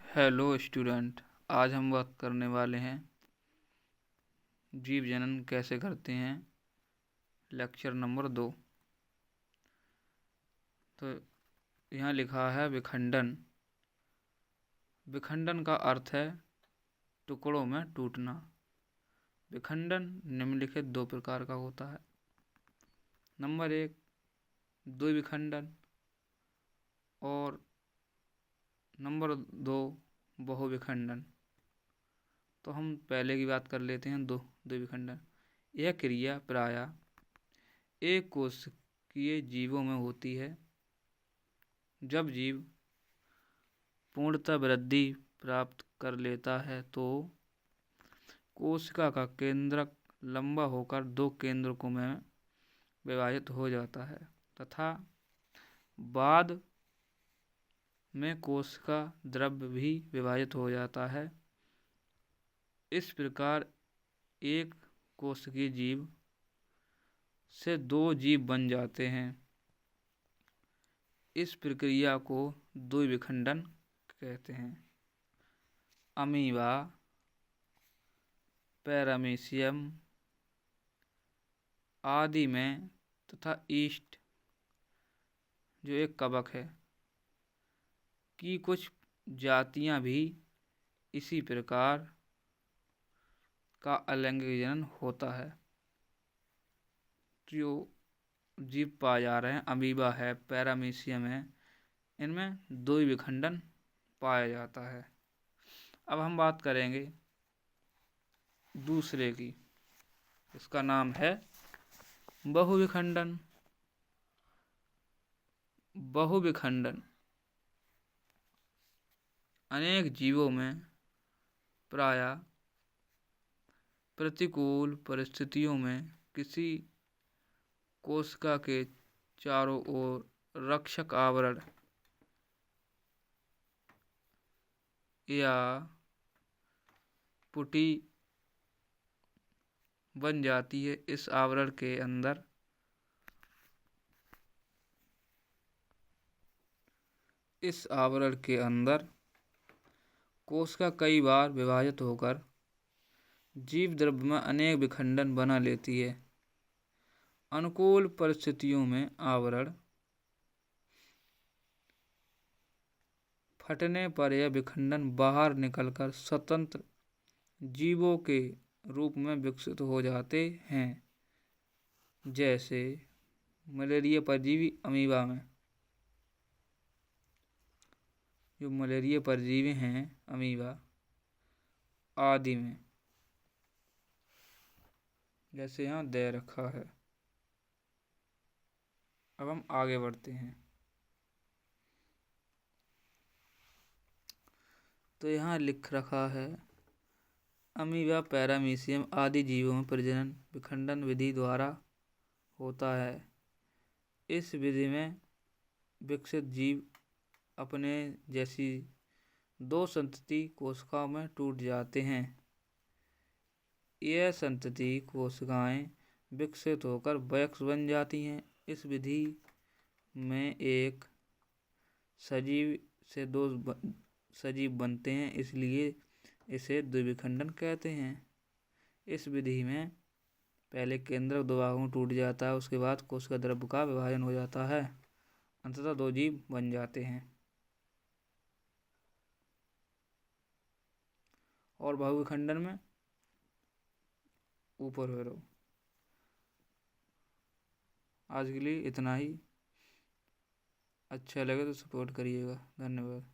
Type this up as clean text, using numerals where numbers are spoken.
Hello student, आज हम बात करने वाले हैं जीव जनन कैसे करते हैं, लेक्चर नंबर 2। तो यहाँ लिखा है विखंडन। विखंडन का अर्थ है टुकड़ों में टूटना। विखंडन निम्नलिखित दो प्रकार का होता है। नंबर 1 द्विविखंडन और नंबर 2 बहुविखंडन। तो हम पहले की बात कर लेते हैं द्विविखंडन। यह क्रिया प्रायः एक कोशिकीय जीवों में होती है। जब जीव पूर्णतः वृद्धि प्राप्त कर लेता है तो कोशिका का केंद्रक लंबा होकर दो केंद्रकों में विभाजित हो जाता है तथा बाद में कोशिका द्रव्य भी विभाजित हो जाता है। इस प्रकार एक कोशिकीय जीव से दो जीव बन जाते हैं। इस प्रक्रिया को द्विविखंडन कहते हैं। अमीबा, पैरामीशियम आदि में तथा ईस्ट जो एक कवक है की कुछ जातियां भी इसी प्रकार का अलैंगिक जनन होता है। जो जीव पाए जा रहे हैं, अमीबा है, पैरामीशियम है, इनमें द्विविखंडन पाया जाता है। अब हम बात करेंगे दूसरे की। इसका नाम है बहुविखंडन। बहुविखंडन अनेक जीवों में प्रायः प्रतिकूल परिस्थितियों में किसी कोशिका के चारों ओर रक्षक आवरण या पुटी बन जाती है। इस आवरण के अंदर कोशिका कई बार विभाजित होकर जीव द्रव्य में अनेक विखंडन बना लेती है। अनुकूल परिस्थितियों में आवरण फटने पर यह विखंडन बाहर निकलकर स्वतंत्र जीवों के रूप में विकसित हो जाते हैं। जैसे मलेरिया परजीवी अमीबा में, जो मलेरिया परजीवी हैं अमीबा आदि में, जैसे यहाँ दे रखा है। अब हम आगे बढ़ते हैं। तो यहाँ लिख रखा है अमीबा, पैरामीशियम आदि जीवों में प्रजनन विखंडन विधि द्वारा होता है। इस विधि में विकसित जीव अपने जैसी दो संतति कोशिकाओं में टूट जाते हैं। यह संतति कोशिकाएं विकसित होकर वयस्क बन जाती हैं। इस विधि में एक सजीव से दो सजीव बनते हैं, इसलिए इसे द्विविखंडन कहते हैं। इस विधि में पहले केंद्रक दो भागों में टूट जाता है, उसके बाद कोशिका द्रव्य का विभाजन हो जाता है, अंततः दो जीव बन जाते हैं। और बहुविखंडन में ऊपर हो रहो। आज के लिए इतना ही। अच्छा लगे तो सपोर्ट करिएगा। धन्यवाद।